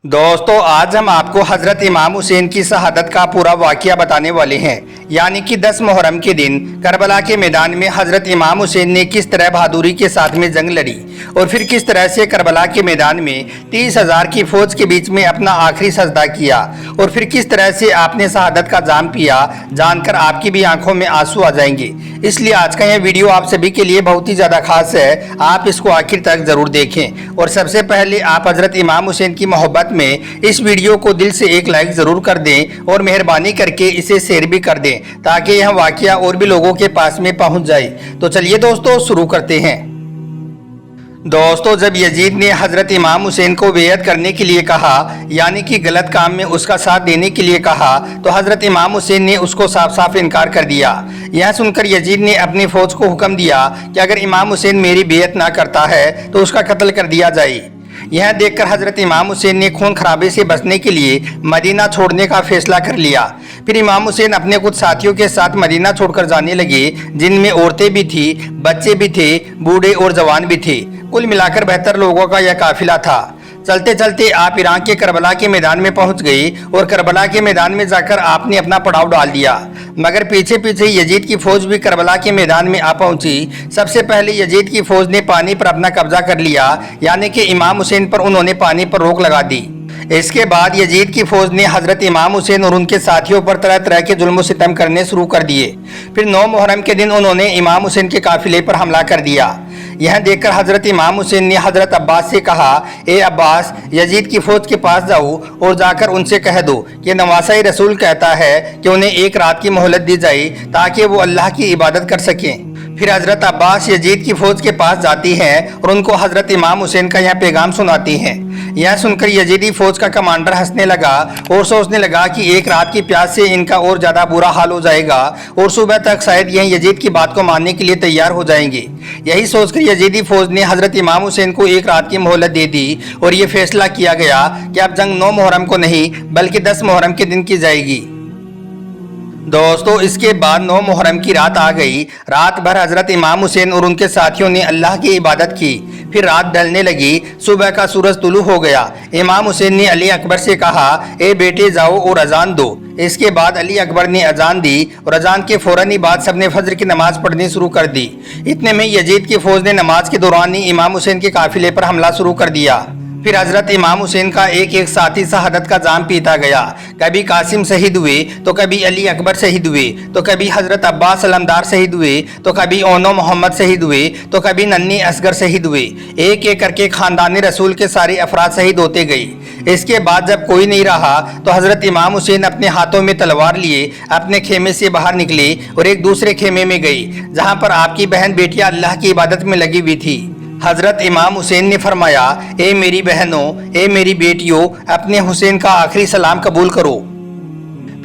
दोस्तों आज हम आपको हजरत इमाम हुसैन की शहादत का पूरा वाक़या बताने वाले हैं। यानी कि 10 मुहर्रम के दिन करबला के मैदान में हजरत इमाम हुसैन ने किस तरह बहादुरी के साथ में जंग लड़ी और फिर किस तरह से करबला के मैदान में 30,000 की फौज के बीच में अपना आखिरी सजदा किया और फिर किस तरह से आपने शहादत का जाम पिया, जानकर आपकी भी आंखों में आंसू आ जाएंगे। इसलिए आज का यह वीडियो आप सभी के लिए बहुत ही ज़्यादा खास है, आप इसको आखिर तक ज़रूर देखें। और सबसे पहले आप हजरत इमाम हुसैन की मोहब्बत में इस वीडियो को दिल से एक लाइक जरूर कर दें और मेहरबानी करके इसे शेयर भी कर दें ताकि यह वाकया और भी लोगों के पास में पहुंच जाए। तो चलिए दोस्तों शुरू करते हैं। दोस्तों जब यजीद ने हजरत इमाम हुसैन को बेयत करने के लिए कहा, यानी कि गलत काम में उसका साथ देने के लिए कहा, तो हजरत इमाम हुसैन ने उसको साफ साफ इनकार कर दिया। यह सुनकर यजीद ने अपनी फौज को हुक्म दिया कि अगर इमाम हुसैन मेरी बेयत ना करता है तो उसका कत्ल कर दिया जाए। यह देखकर हजरत इमाम हुसैन ने खून खराबे से बचने के लिए मदीना छोड़ने का फैसला कर लिया। फिर इमाम हुसैन अपने कुछ साथियों के साथ मदीना छोड़कर जाने लगे, जिनमें औरतें भी थी, बच्चे भी थे, बूढ़े और जवान भी थे। कुल मिलाकर 72 लोगों का यह काफिला था। चलते चलते आप इराक के करबला के मैदान में पहुंच गए और करबला के मैदान में जाकर आपने अपना पड़ाव डाल दिया। मगर पीछे पीछे यजीद की फौज भी करबला के मैदान में आ पहुंची। सबसे पहले यजीद की फौज ने पानी पर अपना कब्जा कर लिया, यानी कि इमाम हुसैन पर उन्होंने पानी पर रोक लगा दी। इसके बाद यजीद की फौज ने हजरत इमाम हुसैन और उनके साथियों पर तरह तरह के जुल्म सितम करने शुरू कर दिए। फिर 9 मुहर्रम के दिन उन्होंने इमाम हुसैन के काफिले पर हमला कर दिया। यह देखकर हजरत इमाम हुसैन ने हजरत अब्बास से कहा, ए अब्बास, यजीद की फौज के पास जाओ और जाकर उनसे कह दो कि नवासा रसूल कहता है कि उन्हें एक रात की मोहलत दी जाए ताकि वो अल्लाह की इबादत कर सकें। फिर हजरत अब्बास यजीद की फौज के पास जाती हैं और उनको हजरत इमाम हुसैन का यह पैगाम सुनाती हैं। यह सुनकर यजीदी फौज का कमांडर हंसने लगा और सोचने लगा कि एक रात की प्यास से इनका और ज्यादा बुरा हाल हो जाएगा और सुबह तक शायद यह यजीद की बात को मानने के लिए तैयार हो जाएंगे। यही सोचकर यजीदी फौज ने हजरत इमाम हुसैन को एक रात की मोहलत दे दी और ये फैसला किया गया कि अब जंग 9 मुहर्रम को नहीं बल्कि 10 मुहर्रम के दिन की जाएगी। दोस्तों इसके बाद 9 मुहर्रम की रात आ गई। रात भर हजरत इमाम हुसैन और उनके साथियों ने अल्लाह की इबादत की। फिर रात ढलने लगी, सुबह का सूरज तुलू हो गया। इमाम हुसैन ने अली अकबर से कहा, ए बेटे जाओ और अजान दो। इसके बाद अली अकबर ने अजान दी और अजान के फौरन ही बाद सबने फजर की नमाज पढ़नी शुरू कर दी। इतने में यजीद की फौज ने नमाज के दौरान ही इमाम हुसैन के काफिले पर हमला शुरू कर दिया। फिर हजरत इमाम हुसैन का एक एक साथी शहादत का जाम पीता गया। कभी कासिम शहीद हुए तो कभी अली अकबर शहीद हुए तो कभी हजरत अब्बास अलमदार शहीद हुए तो कभी ओनो मोहम्मद शहीद हुए तो कभी नन्ही असगर शहीद हुए। एक एक करके खानदानी रसूल के सारे अफराद शहीद होते गए। इसके बाद जब कोई नहीं रहा तो हजरत इमाम हुसैन अपने हाथों में तलवार लिए अपने खेमे से बाहर निकले और एक दूसरे खेमे में गई जहाँ पर आपकी बहन बेटियां अल्लाह की इबादत में लगी हुई थी। हजरत इमाम हुसैन ने फरमाया, ए मेरी बहनों, ए मेरी बेटियों, अपने हुसैन का आखिरी सलाम कबूल करो।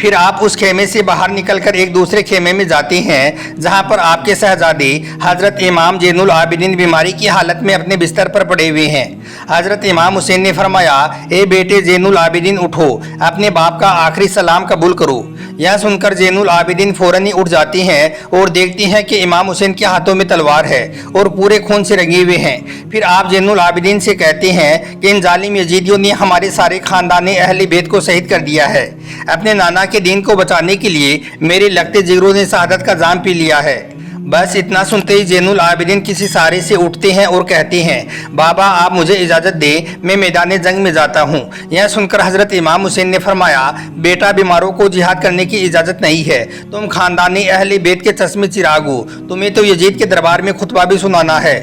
फिर आप उस खेमे से बाहर निकलकर एक दूसरे खेमे में जाते हैं जहां पर आपके शहजादे हजरत इमाम ज़ैनुल आबिदीन बीमारी की हालत में अपने बिस्तर पर पड़े हुए हैं। हजरत इमाम हुसैन ने फरमाया, ए बेटे ज़ैनुल आबिदीन उठो, अपने बाप का आखिरी सलाम कबूल करो। यह सुनकर ज़ैनुल आबिदीन फौरन ही उठ जाती हैं और देखती हैं कि इमाम हुसैन के हाथों में तलवार है और पूरे खून से रंगे हुए हैं। फिर आप ज़ैनुल आबिदीन से कहते हैं कि इन जालिम यजीदियों ने हमारे सारे खानदान अहले बैत को शहीद कर दिया है। अपने नाना के दीन को बचाने के लिए मेरे लगते जिगरों ने शहादत का जाम पी लिया है। बस इतना सुनते ही ज़ैनुल आबिदीन किसी सहारे से उठते हैं और कहते हैं, बाबा आप मुझे इजाज़त दें, मैं मैदान जंग में जाता हूँ। यह सुनकर हजरत इमाम हुसैन ने फरमाया, बेटा बीमारों को जिहाद करने की इजाज़त नहीं है, तुम खानदानी अहले बैत के चश्मे चिराग हो, तुम्हें तो यजीद के दरबार में खुतबा भी सुनाना है।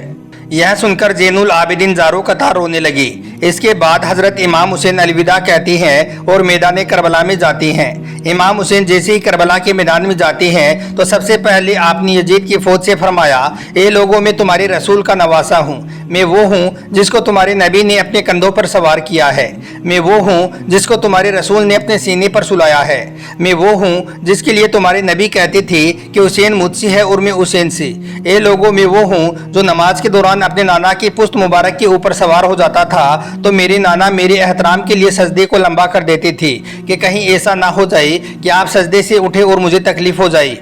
यह सुनकर ज़ैनुल आबिदीन ज़ारो कतार रोने लगी। इसके बाद हजरत इमाम हुसैन अलविदा कहती हैं और मैदान करबला में जाती हैं। इमाम हुसैन जैसे ही करबला के मैदान में जाते हैं तो सबसे पहले आपने यजीद की फौज से फरमाया, ए लोगों, मैं तुम्हारे रसूल का नवासा हूँ। मैं वो हूँ जिसको तुम्हारे नबी ने अपने कंधों पर सवार किया है। मैं वो हूँ जिसको तुम्हारे रसूल ने अपने सीने पर सुलाया है। मैं वो हूँ जिसके लिए तुम्हारे नबी कहते थे कि हुसैन मुझसे है और मैं हुसैन से। ए लोगों, मैं वो हूँ जो नमाज के दौरान अपने नाना की पुश्त मुबारक के ऊपर सवार हो जाता था तो मेरे नाना मेरे एहतराम के लिए सजदे को लंबा कर देते थे कि कहीं ऐसा ना हो जाए कि आप सजदे से उठे और मुझे तकलीफ हो जाए।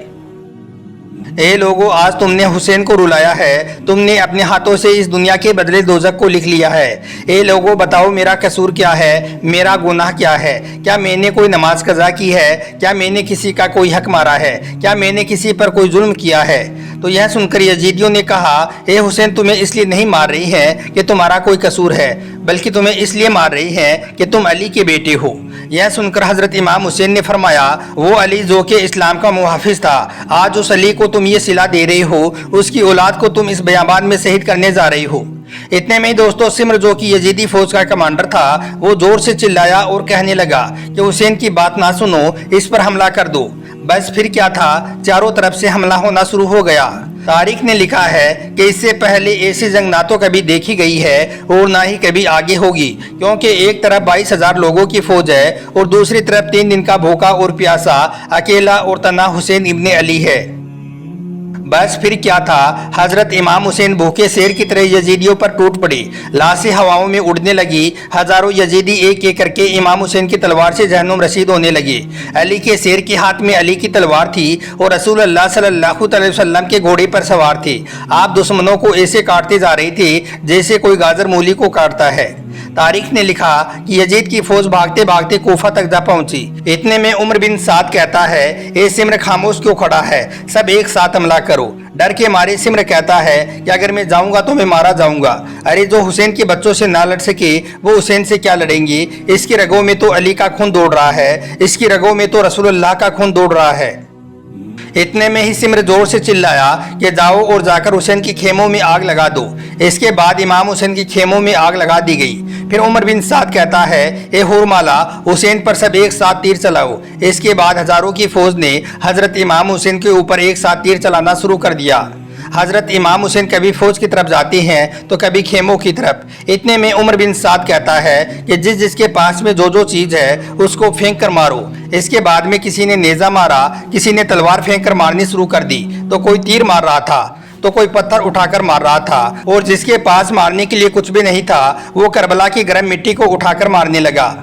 اے لوگو، آج تم نے حسین کو رلایا ہے، تم نے اپنے ہاتھوں سے اس دنیا کے بدلے دوزخ کو لکھ لیا ہے۔ اے لوگو، بتاؤ میرا قصور کیا ہے، میرا گناہ کیا ہے؟ کیا میں نے کوئی نماز قضا کی ہے؟ کیا میں نے کسی کا کوئی حق مارا ہے؟ کیا میں نے کسی پر کوئی ظلم کیا ہے؟ تو یہ سن کر یزیدیوں نے کہا، اے حسین، تمہیں اس لیے نہیں مار رہی ہیں کہ تمہارا کوئی قصور ہے، بلکہ تمہیں اس لیے مار رہی ہیں کہ تم علی کے بیٹے ہو۔ یہ سن کر حضرت امام حسین نے فرمایا، وہ علی جو کہ اسلام کا محافظ تھا، آج اس علی کو تم یہ صلہ دے رہے ہو، اس کی اولاد کو تم اس بیابان میں شہید کرنے جا رہی ہو۔ اتنے میں دوستو سمر جو کہ یزیدی فوج کا کمانڈر تھا، وہ زور سے چلایا اور کہنے لگا کہ حسین کی بات نہ سنو، اس پر حملہ کر دو۔ بس پھر کیا تھا، چاروں طرف سے حملہ ہونا شروع ہو گیا۔ تاریخ نے لکھا ہے کہ اس سے پہلے ایسی جنگ نہ تو کبھی دیکھی گئی ہے اور نہ ہی کبھی آگے ہوگی، کیونکہ ایک طرف 22,000 لوگوں کی فوج ہے اور دوسری طرف 3 دن کا بھوکا اور پیاسا اکیلا اور تنہا حسین ابن علی ہے۔ بس پھر کیا تھا، حضرت امام حسین بھوکے شیر کی طرح یزیدیوں پر ٹوٹ پڑے، لاشیں ہواؤں میں اڑنے لگی، ہزاروں یزیدی ایک ایک کر کے امام حسین کی تلوار سے جہنم رسید ہونے لگے۔ علی کے شیر کے ہاتھ میں علی کی تلوار تھی اور رسول اللہ صلی اللہ علیہ وسلم کے گھوڑے پر سوار تھے۔ آپ دشمنوں کو ایسے کاٹتے جا رہے تھے جیسے کوئی گاجر مولی کو کاٹتا ہے۔ تاریخ نے لکھا کہ یزید کی فوج بھاگتے بھاگتے کوفہ تک جا پہنچی۔ اتنے میں عمر بن سعد کہتا ہے، اے سمر، خاموش کیوں کھڑا ہے، سب ایک ساتھ حملہ کرو۔ ڈر کے مارے سمر کہتا ہے کہ اگر میں جاؤں گا تو میں مارا جاؤں گا۔ ارے جو حسین کے بچوں سے نہ لڑ سکے وہ حسین سے کیا لڑیں گے؟ اس کی رگوں میں تو علی کا خون دوڑ رہا ہے، اس کی رگوں میں تو رسول اللہ کا خون دوڑ رہا ہے۔ اتنے میں ہی سمر زور سے چلایا کہ جاؤ اور جا کر حسین کی خیموں میں آگ لگا دو۔ اس کے بعد امام حسین کی خیموں میں آگ لگا دی گئی۔ پھر عمر بن سعد کہتا ہے، اے حورمالا، حسین پر سب ایک ساتھ تیر چلاؤ۔ اس کے بعد ہزاروں کی فوج نے حضرت امام حسین کے اوپر ایک ساتھ تیر چلانا شروع کر دیا۔ حضرت امام حسین کبھی فوج کی طرف جاتے ہیں تو کبھی خیموں کی طرف۔ اتنے میں عمر بن سعد کہتا ہے کہ جس کے پاس میں جو چیز ہے اس کو پھینک کر مارو۔ اس کے بعد میں کسی نے نیزہ مارا، کسی نے تلوار پھینک کر مارنی شروع کر دی، تو کوئی تیر مار رہا تھا تو کوئی پتھر اٹھا کر مار رہا تھا، اور جس کے پاس مارنے کے لیے کچھ بھی نہیں تھا وہ کربلا کی گرم مٹی کو اٹھا کر مارنے لگا۔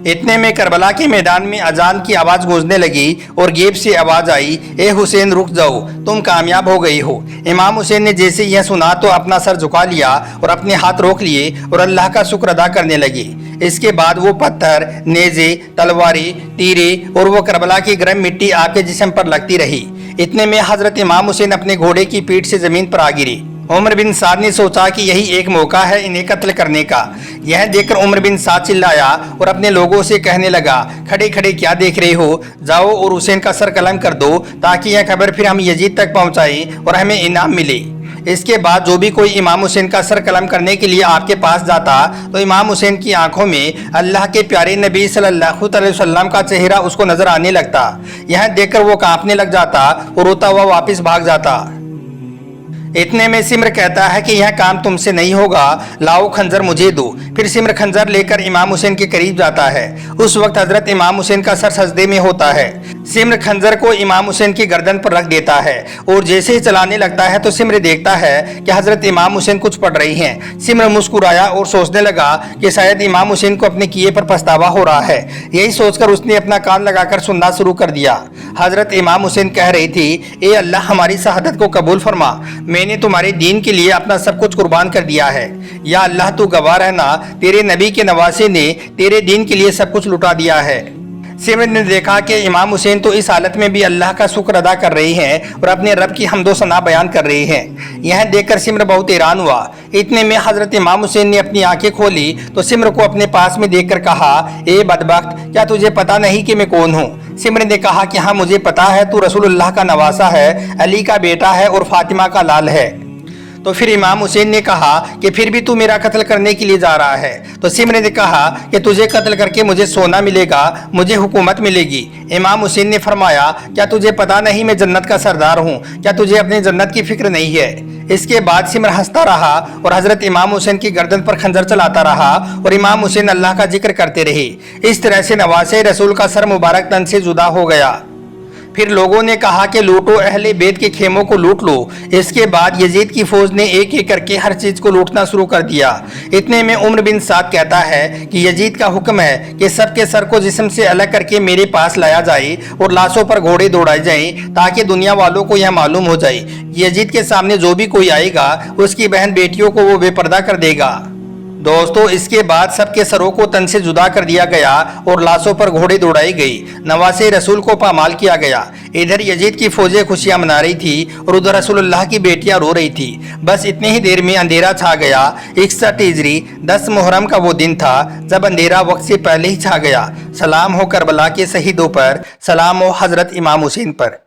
اتنے میں کربلا کے میدان میں اذان کی آواز گونجنے لگی اور غیب سے آواز آئی، اے حسین رک جاؤ، تم کامیاب ہو گئی ہو۔ امام حسین نے جیسے یہ سنا تو اپنا سر جھکا لیا اور اپنے ہاتھ روک لیے اور اللہ کا شکر ادا کرنے لگے۔ اس کے بعد وہ پتھر، نیزے، تلواریں، تیرے اور وہ کربلا کی گرم مٹی آپ کے جسم پر لگتی رہی۔ اتنے میں حضرت امام حسین اپنے گھوڑے کی پیٹھ سے زمین پر آ گرے۔ عمر بن سعد نے سوچا کہ یہی ایک موقع ہے انہیں قتل کرنے کا۔ یہ دیکھ کر عمر بن سعد چلایا اور اپنے لوگوں سے کہنے لگا، کھڑے کھڑے کیا دیکھ رہے ہو، جاؤ اور حسین کا سر قلم کر دو تاکہ یہ خبر پھر ہم یزید تک پہنچائیں اور ہمیں انعام ملے۔ اس کے بعد جو بھی کوئی امام حسین کا سر قلم کرنے کے لیے آپ کے پاس جاتا تو امام حسین کی آنکھوں میں اللہ کے پیارے نبی صلی اللہ علیہ وسلم کا چہرہ اس کو نظر آنے لگتا۔ یہ دیکھ کر وہ کانپنے لگ جاتا اور روتا ہوا واپس بھاگ جاتا۔ اتنے میں سمر کہتا ہے کہ یہ کام تم سے نہیں ہوگا، لاؤ خنجر مجھے دو۔ پھر سمر خنجر لے کر امام حسین کے قریب جاتا ہے۔ اس وقت حضرت امام حسین کا سر سجدے میں ہوتا ہے۔ سمر خنجر کو امام حسین کی گردن پر رکھ دیتا ہے اور جیسے ہی چلانے لگتا ہے تو سمر دیکھتا ہے کہ حضرت امام حسین کچھ پڑھ رہی ہیں۔ سمر مسکرایا اور سوچنے لگا کہ شاید امام حسین کو اپنے کیے پر پچھتاوا ہو رہا ہے۔ یہی سوچ کر اس نے اپنا کان لگا کر سننا شروع کر دیا۔ حضرت امام حسین کہہ رہی تھی، اے اللہ ہماری شہادت کو قبول فرما، میں نے تمہارے دین کے لیے اپنا سب کچھ قربان کر دیا ہے۔ یا اللہ تو گواہ رہنا، تیرے نبی کے نواسے نے تیرے دین کے لیے سب کچھ لٹا دیا ہے۔ سمر نے دیکھا کہ امام حسین تو اس حالت میں بھی اللہ کا شکر ادا کر رہی ہیں اور اپنے رب کی حمد و ثنا بیان کر رہی ہیں۔ یہ دیکھ کر سمر بہت حیران ہوا۔ اتنے میں حضرت امام حسین نے اپنی آنکھیں کھولی تو سمر کو اپنے پاس میں دیکھ کر کہا، اے بدبخت، کیا تجھے پتا نہیں کہ میں کون ہوں؟ سمر نے کہا کہ ہاں مجھے پتا ہے، تو رسول اللہ کا نواسا ہے، علی کا بیٹا ہے اور فاطمہ کا لال ہے۔ تو پھر امام حسین نے کہا کہ پھر بھی تو میرا قتل کرنے کے لیے جا رہا ہے۔ تو سمر نے کہا کہ تجھے قتل کر کے مجھے سونا ملے گا، مجھے حکومت ملے گی۔ امام حسین نے فرمایا، کیا تجھے پتا نہیں میں جنت کا سردار ہوں؟ کیا تجھے اپنی جنت کی فکر نہیں ہے؟ اس کے بعد سمر ہنستا رہا اور حضرت امام حسین کی گردن پر خنجر چلاتا رہا اور امام حسین اللہ کا ذکر کرتے رہے۔ اس طرح سے نواسے رسول کا سر مبارک تن سے جدا ہو گیا۔ फिर लोगों ने कहा कि लूटो, अहले बैत के खेमों को लूट लो। इसके बाद यजीद की फौज ने एक एक करके हर चीज को लूटना शुरू कर दिया। इतने में उम्र बिन साद कहता है कि यजीद का हुक्म है कि सबके सर को जिस्म से अलग करके मेरे पास लाया जाए और लाशों पर घोड़े दौड़ाए जाएं ताकि दुनिया वालों को यह मालूम हो जाए यजीद के सामने जो भी कोई आएगा उसकी बहन बेटियों को वो बेपर्दा कर देगा। दोस्तों, इसके बाद सबके सरों को तन से जुदा कर दिया गया और लाशों पर घोड़े दौड़ाई गई। नवासे रसूल को पामाल किया गया। इधर यजीद की फौजें खुशियां मना रही थी और उधर रसूलुल्लाह की बेटियां रो रही थी। बस इतनी ही देर में अंधेरा छा गया। 61 हिजरी 10 मुहर्रम का वो दिन था जब अंधेरा वक्त से पहले ही छा गया। सलाम हो करबला के शहीदों पर, सलाम हो हजरत इमाम हुसैन पर।